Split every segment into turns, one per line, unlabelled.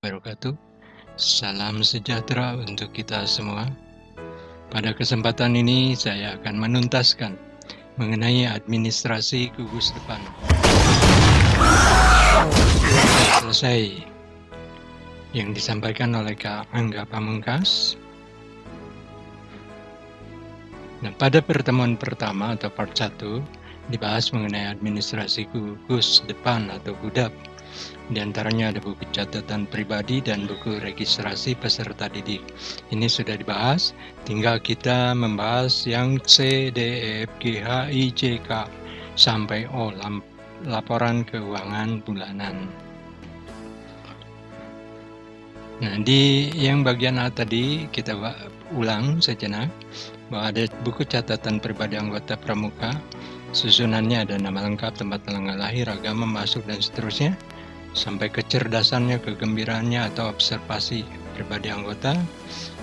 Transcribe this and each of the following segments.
Wabarakatuh. Salam sejahtera untuk kita semua. Pada kesempatan ini saya akan menuntaskan mengenai administrasi gugus depan. Sudah selesai yang disampaikan oleh Kak Angga Pamungkas. Nah, pada pertemuan pertama atau part 1 dibahas mengenai administrasi gugus depan atau GUDAP. Di antaranya ada buku catatan pribadi dan buku registrasi peserta didik. Ini sudah dibahas, tinggal kita membahas yang C, D, E, F, G, H, I, J, K sampai O, laporan keuangan bulanan. Nah, di yang bagian A tadi kita ulang sejenak bahwa ada buku catatan pribadi anggota pramuka. Susunannya ada nama lengkap, tempat tanggal lahir, agama, masuk, dan seterusnya, sampai kecerdasannya, kegembiraannya, atau observasi pribadi anggota.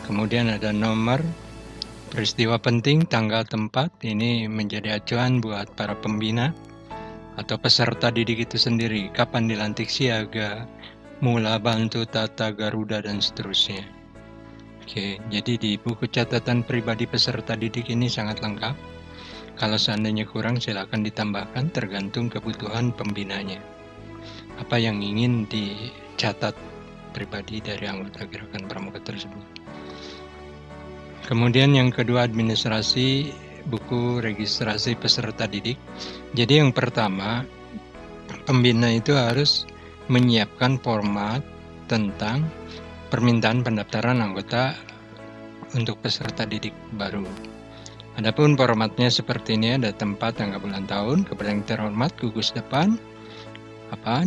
Kemudian ada nomor, peristiwa penting, tanggal, tempat. Ini menjadi acuan buat para pembina atau peserta didik itu sendiri. Kapan dilantik siaga, mula, bantu, tata, garuda, dan seterusnya. Oke, jadi di buku catatan pribadi peserta didik ini sangat lengkap. Kalau seandainya kurang, silakan ditambahkan tergantung kebutuhan pembinanya. Apa yang ingin dicatat pribadi dari anggota gerakan pramuka tersebut. Kemudian yang kedua, administrasi buku registrasi peserta didik. Jadi yang pertama, pembina itu harus menyiapkan format tentang permintaan pendaftaran anggota untuk peserta didik baru. Adapun formatnya seperti ini, ada tempat, tanggal, bulan, tahun. Kepada yang terhormat gugus depan,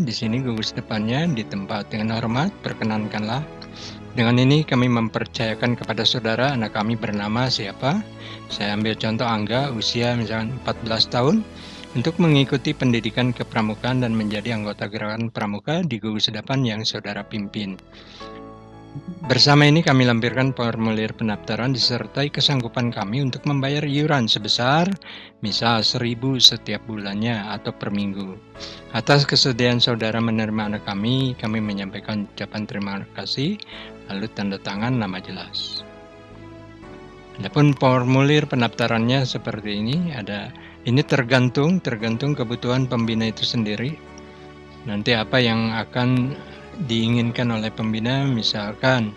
di sini gugus depannya di tempat dengan hormat, perkenankanlah. Dengan ini kami mempercayakan kepada saudara anak kami bernama siapa. Saya ambil contoh Angga, usia misalkan 14 tahun, untuk mengikuti pendidikan kepramukaan dan menjadi anggota gerakan pramuka di gugus depan yang saudara pimpin. Bersama ini kami lampirkan formulir pendaftaran disertai kesanggupan kami untuk membayar iuran sebesar misal 1.000 setiap bulannya atau per minggu. Atas kesediaan saudara menerima anak kami menyampaikan ucapan terima kasih, lalu tanda tangan nama jelas. Adapun formulir pendaftarannya seperti ini, ini tergantung kebutuhan pembina itu sendiri. Nanti apa yang akan diinginkan oleh pembina, misalkan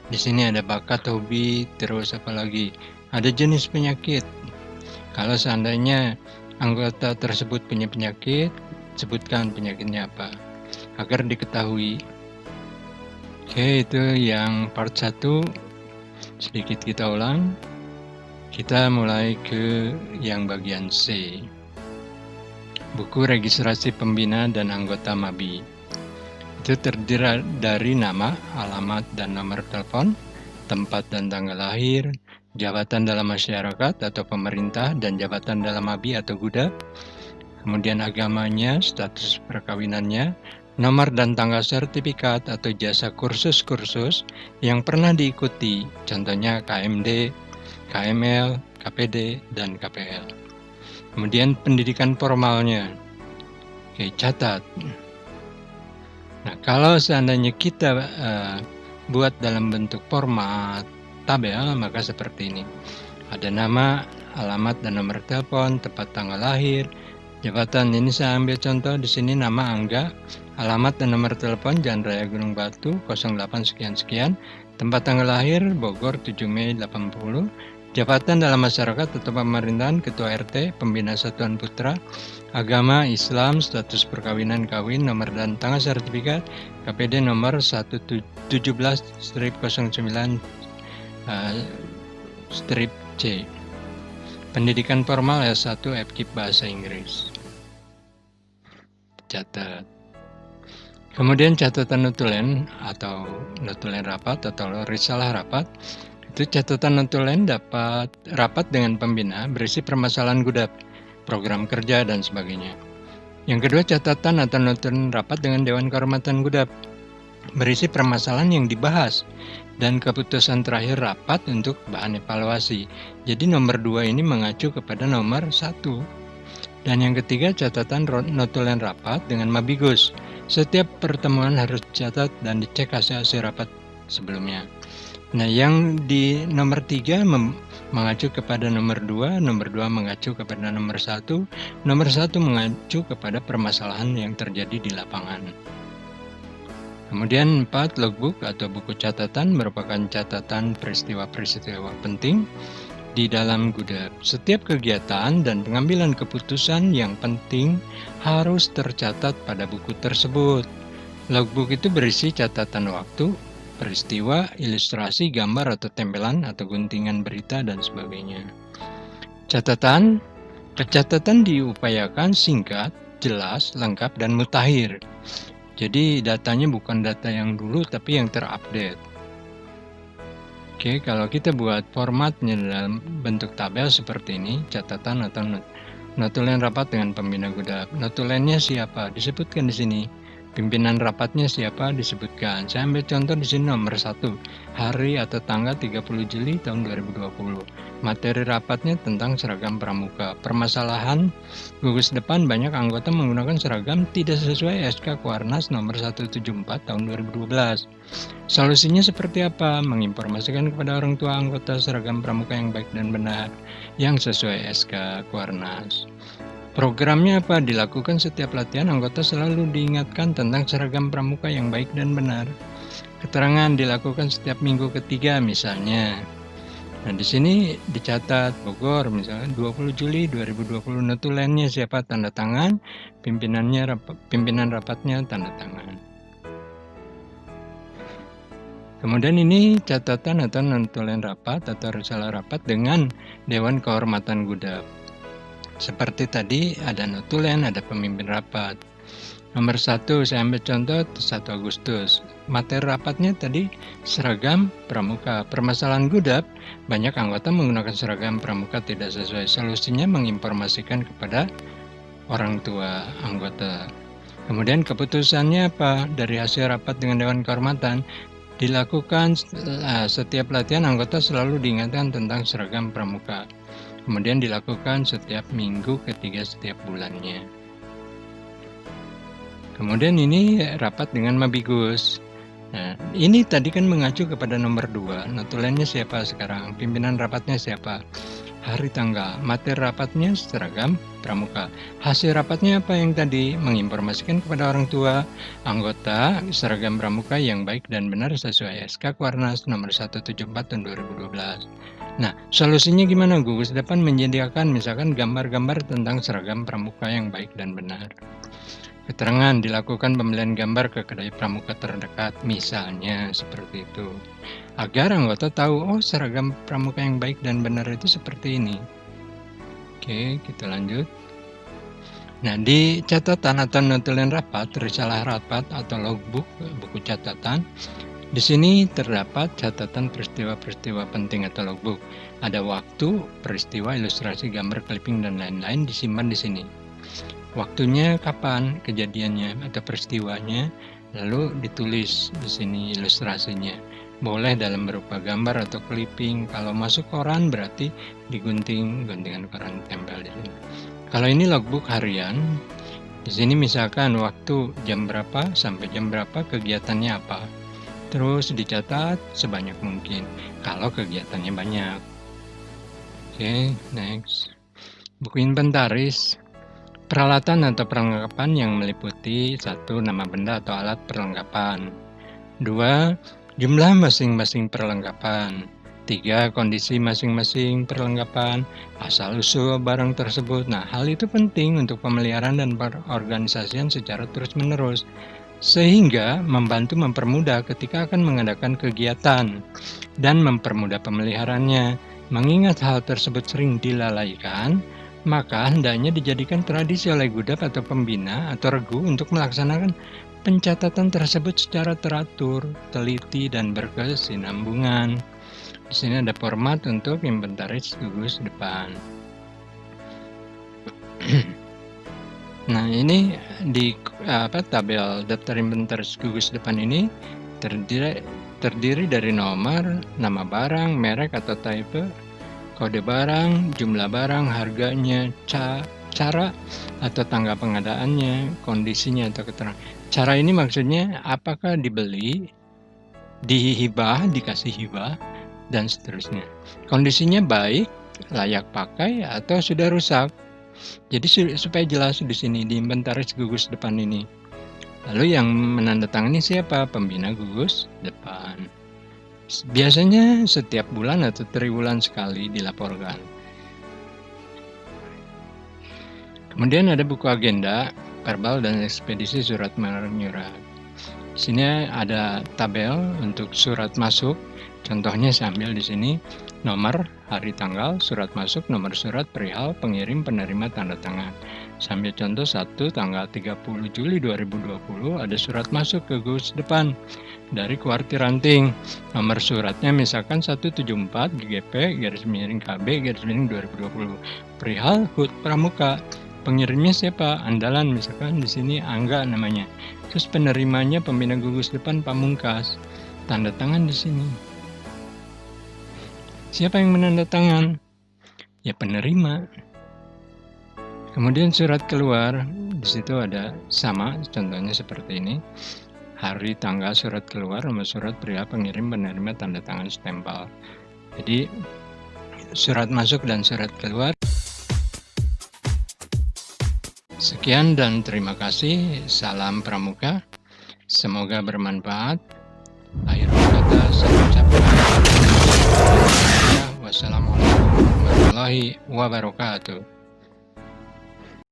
di sini ada bakat, hobi, terus apalagi ada jenis penyakit. Kalau seandainya anggota tersebut punya penyakit, sebutkan penyakitnya apa agar diketahui. Oke, itu yang part 1. Sedikit kita ulang. Kita mulai ke yang bagian C. Buku registrasi pembina dan anggota MABI. Itu terdiri dari nama, alamat, dan nomor telepon, tempat dan tanggal lahir, jabatan dalam masyarakat atau pemerintah, dan jabatan dalam MABI atau GUDAP. Kemudian agamanya, status perkawinannya, nomor dan tanggal sertifikat atau jasa kursus-kursus yang pernah diikuti, contohnya KMD, KML, KPD, dan KPL. Kemudian pendidikan formalnya. Oke, catat. Nah, kalau seandainya kita buat dalam bentuk format tabel, maka seperti ini. Ada nama, alamat, dan nomor telepon, tempat tanggal lahir, jabatan. Ini saya ambil contoh di sini, nama Angga, alamat dan nomor telepon Jalan Raya Gunung Batu 08 sekian-sekian, tempat tanggal lahir Bogor 7 Mei 80, jabatan dalam masyarakat atau pemerintahan Ketua RT, Pembina Satuan Putra, agama Islam, status perkawinan kawin, nomor dan tanggal sertifikat, KPD nomor 117-09-C. Pendidikan formal S1 FKIP Bahasa Inggris. Catat. Kemudian catatan notulen atau notulen rapat atau risalah rapat. Itu catatan notulen dapat rapat dengan pembina berisi permasalahan GUDAP, program kerja, dan sebagainya. Yang kedua, catatan atau notulen rapat dengan Dewan Kehormatan GUDAP berisi permasalahan yang dibahas dan keputusan terakhir rapat untuk bahan evaluasi. Jadi nomor 2 ini mengacu kepada nomor 1. Dan yang ketiga, catatan notulen rapat dengan Mabigus Setiap pertemuan harus dicatat dan dicek hasil rapat sebelumnya. Nah, yang di nomor 3 mengacu kepada nomor 2 mengacu kepada nomor 1 mengacu kepada permasalahan yang terjadi di lapangan. Kemudian 4, logbook atau buku catatan merupakan catatan peristiwa-peristiwa penting di dalam Gudap. Setiap kegiatan dan pengambilan keputusan yang penting harus tercatat pada buku tersebut. Logbook itu berisi catatan waktu, peristiwa, ilustrasi, gambar atau tempelan atau guntingan berita dan sebagainya. Pencatatan diupayakan singkat, jelas, lengkap, dan mutakhir. Jadi datanya bukan data yang dulu tapi yang terupdate. Oke, kalau kita buat formatnya dalam bentuk tabel seperti ini, catatan atau notulen rapat dengan pembina Gudap. Notulennya siapa? Disebutkan di sini. Pimpinan rapatnya siapa? Disebutkan. Saya ambil contoh di sini nomor 1, hari atau tanggal 30 Juli tahun 2020. Materi rapatnya tentang seragam pramuka. Permasalahan gugus depan banyak anggota menggunakan seragam tidak sesuai SK Kuarnas nomor 174 tahun 2012. Solusinya seperti apa? Menginformasikan kepada orang tua anggota seragam pramuka yang baik dan benar yang sesuai SK Kuarnas. Programnya apa? Dilakukan setiap latihan, anggota selalu diingatkan tentang seragam pramuka yang baik dan benar. Keterangan dilakukan setiap minggu ketiga misalnya. Nah, di sini dicatat Bogor misalnya 20 Juli 2020, notulennya siapa? Tanda tangan, pimpinan rapatnya tanda tangan. Kemudian ini catatan atau notulen rapat atau risalah rapat dengan Dewan Kehormatan Gudap. Seperti tadi ada notulen, ada pemimpin rapat. Nomor 1 saya ambil contoh 1 Agustus. Materi rapatnya tadi seragam pramuka. Permasalahan Gudap, banyak anggota menggunakan seragam pramuka tidak sesuai. Solusinya menginformasikan kepada orang tua anggota. Kemudian keputusannya apa? Dari hasil rapat dengan Dewan Kehormatan, dilakukan setiap latihan anggota selalu diingatkan tentang seragam pramuka. Kemudian dilakukan setiap minggu ketiga setiap bulannya. Kemudian ini rapat dengan Mabigus. Nah, ini tadi kan mengacu kepada nomor 2. Notulennya siapa sekarang? Pimpinan rapatnya siapa? Hari tanggal. Materi rapatnya seragam pramuka. Hasil rapatnya apa yang tadi? Menginformasikan kepada orang tua anggota seragam pramuka yang baik dan benar sesuai SK Kuarnas nomor 174 tahun 2012. Nah, solusinya gimana? Gugus depan menyediakan misalkan gambar-gambar tentang seragam pramuka yang baik dan benar. Keterangan dilakukan pembelian gambar ke kedai pramuka terdekat, misalnya seperti itu. Agar anggota tahu, oh seragam pramuka yang baik dan benar itu seperti ini. Oke, kita lanjut. Nah, di catatan atau notulen rapat, risalah rapat atau logbook, buku catatan, di sini terdapat catatan peristiwa-peristiwa penting atau logbook. Ada waktu, peristiwa, ilustrasi, gambar, clipping, dan lain-lain disimpan di sini. Waktunya kapan kejadiannya atau peristiwanya, lalu ditulis di sini ilustrasinya. Boleh dalam berupa gambar atau clipping. Kalau masuk koran berarti guntingan koran tempel di sini. Kalau ini logbook harian, di sini misalkan waktu jam berapa sampai jam berapa, kegiatannya apa. Terus dicatat sebanyak mungkin kalau kegiatannya banyak. Oke, next. Buku inventaris. Peralatan atau perlengkapan yang meliputi 1. Nama benda atau alat perlengkapan. 2. Jumlah masing-masing perlengkapan. 3. Kondisi masing-masing perlengkapan, asal-usul barang tersebut. Nah, hal itu penting untuk pemeliharaan dan perorganisasian secara terus-menerus, sehingga membantu mempermudah ketika akan mengadakan kegiatan dan mempermudah pemeliharaannya. Mengingat hal tersebut sering dilalaikan, maka hendaknya dijadikan tradisi oleh Gudap atau pembina atau regu untuk melaksanakan pencatatan tersebut secara teratur, teliti, dan berkesinambungan. Di sini ada format untuk inventaris gugus depan. Nah, ini di tabel daftar inventaris gugus depan ini terdiri dari nomor, nama barang, merek atau type, kode barang, jumlah barang, harganya, cara atau tanggal pengadaannya, kondisinya atau keterangan. Cara ini maksudnya apakah dibeli, dihibah, dikasih hibah, dan seterusnya. Kondisinya baik, layak pakai, atau sudah rusak. Jadi supaya jelas di sini di inventaris gugus depan ini. Lalu yang menandatangani siapa? Pembina gugus depan. Biasanya setiap bulan atau triwulan sekali dilaporkan. Kemudian ada buku agenda, verbal dan ekspedisi surat menyurat. Di sini ada tabel untuk surat masuk. Contohnya saya ambil di sini nomor, hari, tanggal, surat masuk, nomor surat, perihal, pengirim, penerima, tanda tangan. Sambil contoh 1 tanggal 30 Juli 2020 ada surat masuk ke gugus depan dari Kuartir Ranting. Nomor suratnya misalkan 174 GGP garis miring KB garis miring 2020. Perihal HUT Pramuka. Pengirimnya siapa? Andalan, misalkan di sini Angga namanya. Terus penerimanya pembina gugus depan Pamungkas. Tanda tangan di sini. Siapa yang menandatangan? Ya penerima. Kemudian surat keluar, di situ ada sama, contohnya seperti ini. Hari, tanggal, surat keluar, nomor surat, perihal, pengirim, penerima, tanda tangan, stempel. Jadi surat masuk dan surat keluar. Sekian dan terima kasih. Salam Pramuka. Semoga bermanfaat. Akhir kata saya ucapkan wassalamualaikum warahmatullahi wabarakatuh.